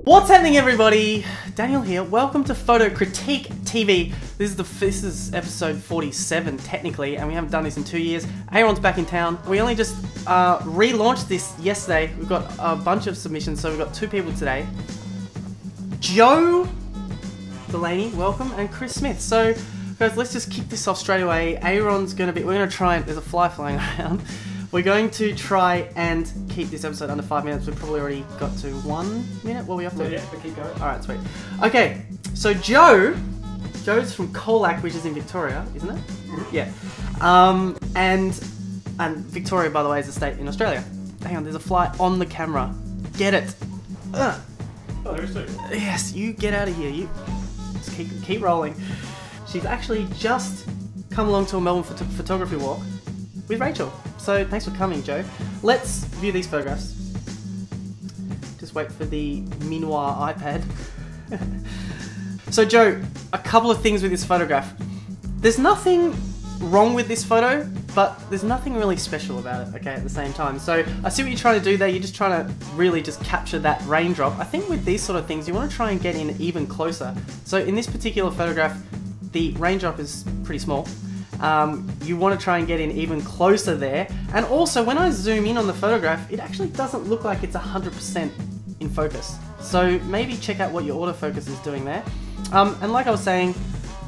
What's happening, everybody? Daniel here. Welcome to Photo Critique TV. This is episode 47 technically, and we haven't done this in 2 years. Aaron's back in town. We only just relaunched this yesterday. We've got a bunch of submissions, so we've got 2 people today. Joe Delaney, welcome, and Chris Smith. So, guys, let's just kick this off straight away. Aaron's gonna be. We're gonna try and. There's a fly flying around. We're going to try and keep this episode under 5 minutes. We've probably already got to 1 minute. What are we up to? Yeah, we keep going. Alright, sweet. Okay, so Joe's from Colac, which is in Victoria, isn't it? Mm-hmm. Yeah. And Victoria, by the way, is a state in Australia. Hang on, there's a fly on the camera. Get it. Oh, there is too. Yes, you get out of here. You just keep rolling. She's actually just come along to a Melbourne photography walk with Rachel. So thanks for coming, Joe. Let's view these photographs. Just wait for the Minoir iPad. So Joe, a couple of things with this photograph. There's nothing wrong with this photo, but there's nothing really special about it, okay, at the same time. So I see what you're trying to do there. You're just trying to really just capture that raindrop. I think with these sort of things, you want to try and get in even closer. So in this particular photograph, the raindrop is pretty small. You want to try and get in even closer there. And also, when I zoom in on the photograph, it actually doesn't look like it's 100% in focus. So maybe check out what your autofocus is doing there. And like I was saying,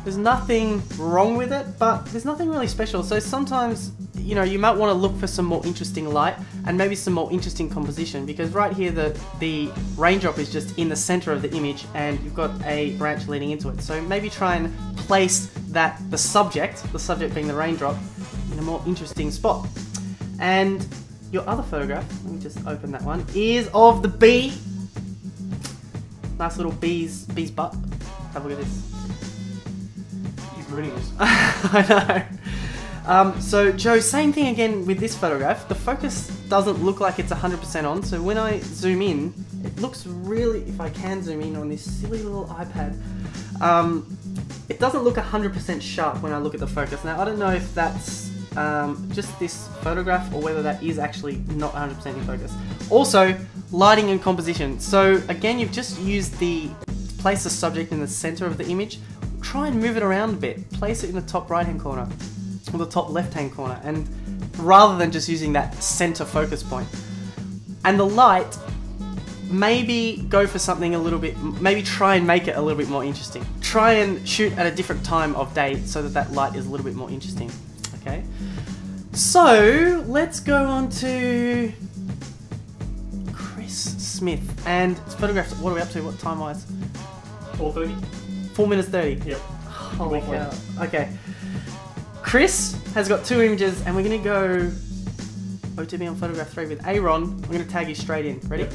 there's nothing wrong with it, but there's nothing really special. So sometimes, you know, you might want to look for some more interesting light and maybe some more interesting composition, because right here the raindrop is just in the center of the image and you've got a branch leading into it. So maybe try and place the subject being the raindrop, in a more interesting spot. And your other photograph, let me just open that one, is of the bee. Nice little bee's butt. Have a look at this. He's ruining this. I know. So Joe, same thing again with this photograph. The focus doesn't look like it's 100% on, so when I zoom in, it looks really, if I can zoom in on this silly little iPad, it doesn't look 100% sharp when I look at the focus. Now, I don't know if that's just this photograph or whether that is actually not 100% in focus. Also, lighting and composition. So again, you've just used place the subject in the center of the image. Try and move it around a bit. Place it in the top right-hand corner or the top left-hand corner, and rather than just using that center focus point. And the light, maybe go for something a little bit, maybe try and make it a little bit more interesting. Try and shoot at a different time of day so that light is a little bit more interesting, okay? So, let's go on to Chris Smith. And it's photographed, what are we up to, what time-wise? 4:30. 4 minutes 30? Yep. Holy cow. Okay. Chris has got 2 images, and we're going to go OTB on photograph 3 with Aaron. I'm going to tag you straight in. Ready? Yep.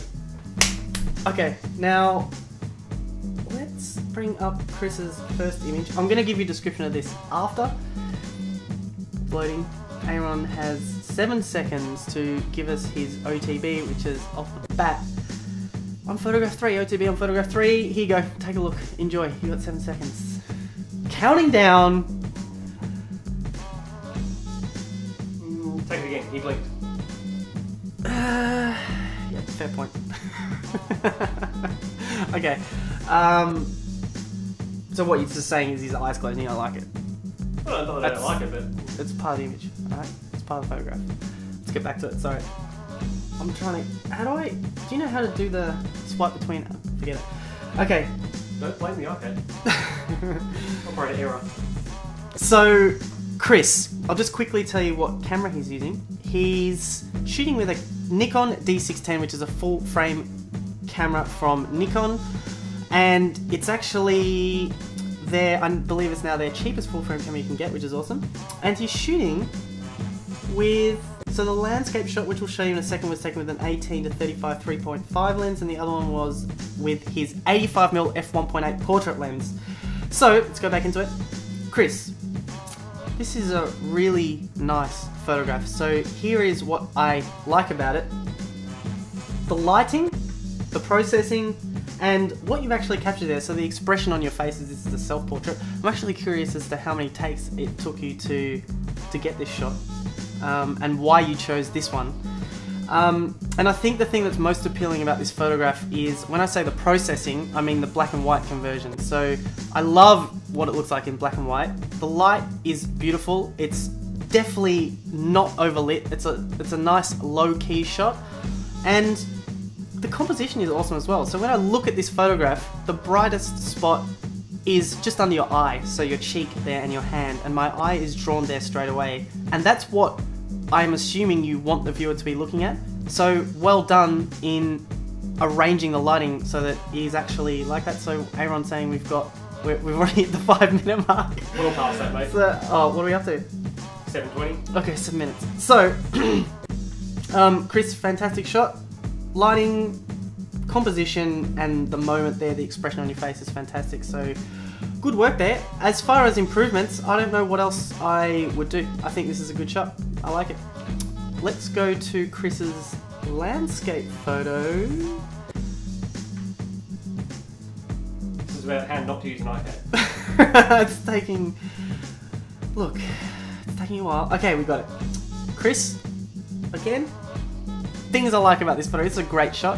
Okay, now let's bring up Chris's first image. I'm going to give you a description of this after. Loading. Aaron has 7 seconds to give us his OTB, which is off the bat. On photograph 3, OTB on photograph 3. Here you go, take a look, enjoy. You got 7 seconds. Counting down. Take it again, he blinked. Yeah, fair point. Okay. So what you're just saying is his eyes closed and you don't like it? Well, not that I don't like it, but it's part of the image, alright? It's part of the photograph. Let's get back to it, sorry. I'm trying to... do you know how to do the swipe between... Forget it. Okay. don't blame the iPad. Operator error. So, Chris, I'll just quickly tell you what camera he's using. He's shooting with a Nikon D610, which is a full frame camera from Nikon, and it's actually I believe it's now their cheapest full frame camera you can get, which is awesome. And he's shooting with, so the landscape shot, which we'll show you in a second, was taken with an 18 to 35 3.5 lens, and the other one was with his 85mm f1.8 portrait lens. So let's go back into it. Chris, this is a really nice photograph. So here is what I like about it. The lighting, the processing, And what you've actually captured there, so the expression on your face is this is a self-portrait. I'm actually curious as to how many takes it took you to get this shot, and why you chose this one. And I think the thing that's most appealing about this photograph is, when I say the processing, I mean the black and white conversion. So I love what it looks like in black and white. The light is beautiful. It's definitely not overlit. It's a nice low-key shot, and the composition is awesome as well. So when I look at this photograph, the brightest spot is just under your eye, so your cheek there and your hand, and my eye is drawn there straight away. And that's what I'm assuming you want the viewer to be looking at. So well done in arranging the lighting so that he's actually like that. So Aaron's saying we've already hit the 5-minute mark. We'll pass that, mate. So, oh, what are we up to? 7:20. Okay, 7 minutes. So, Chris, fantastic shot. Lighting, composition, and the moment there, the expression on your face is fantastic. So, good work there. As far as improvements, I don't know what else I would do. I think this is a good shot. I like it. Let's go to Chris's landscape photo. This is about how not to use an iPad. It's taking... Look, it's taking a while. Okay, we got it. Chris, again, things I like about this photo. It's a great shot.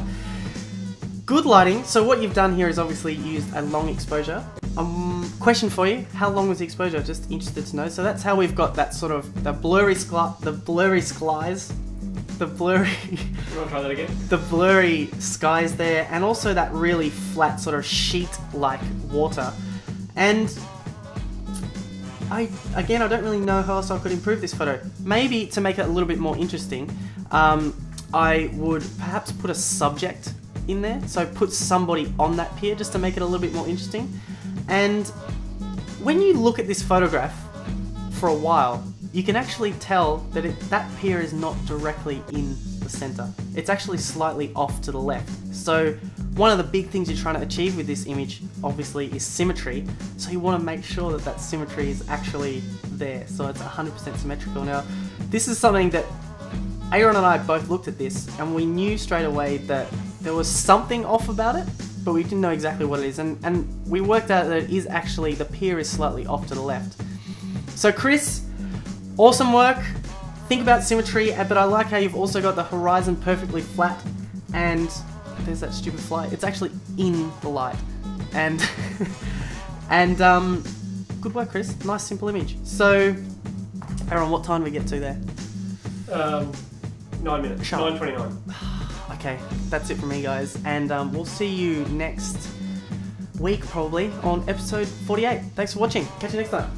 Good lighting. So what you've done here is obviously used a long exposure. Question for you: how long was the exposure? Just interested to know. So that's how we've got that sort of the blurry skies. You want to try that again? The blurry skies there, and also that really flat sort of sheet-like water. And I don't really know how else I could improve this photo. Maybe to make it a little bit more interesting, I would perhaps put a subject in there. So put somebody on that pier just to make it a little bit more interesting. And when you look at this photograph for a while, you can actually tell that that pier is not directly in the center. It's actually slightly off to the left. So one of the big things you're trying to achieve with this image, obviously, is symmetry. So you want to make sure that that symmetry is actually there. So it's 100% symmetrical. Now, this is something that Aaron and I both looked at this, and we knew straight away that there was something off about it, but we didn't know exactly what it is. And we worked out that it is actually, the pier is slightly off to the left. So Chris, awesome work. Think about symmetry, but I like how you've also got the horizon perfectly flat, and there's that stupid fly. It's actually in the light. And good work, Chris. Nice simple image. So Aaron, what time do we get to there? 9 minutes. 9:29. Okay, that's it from me, guys, and we'll see you next week probably on episode 48. Thanks for watching. Catch you next time.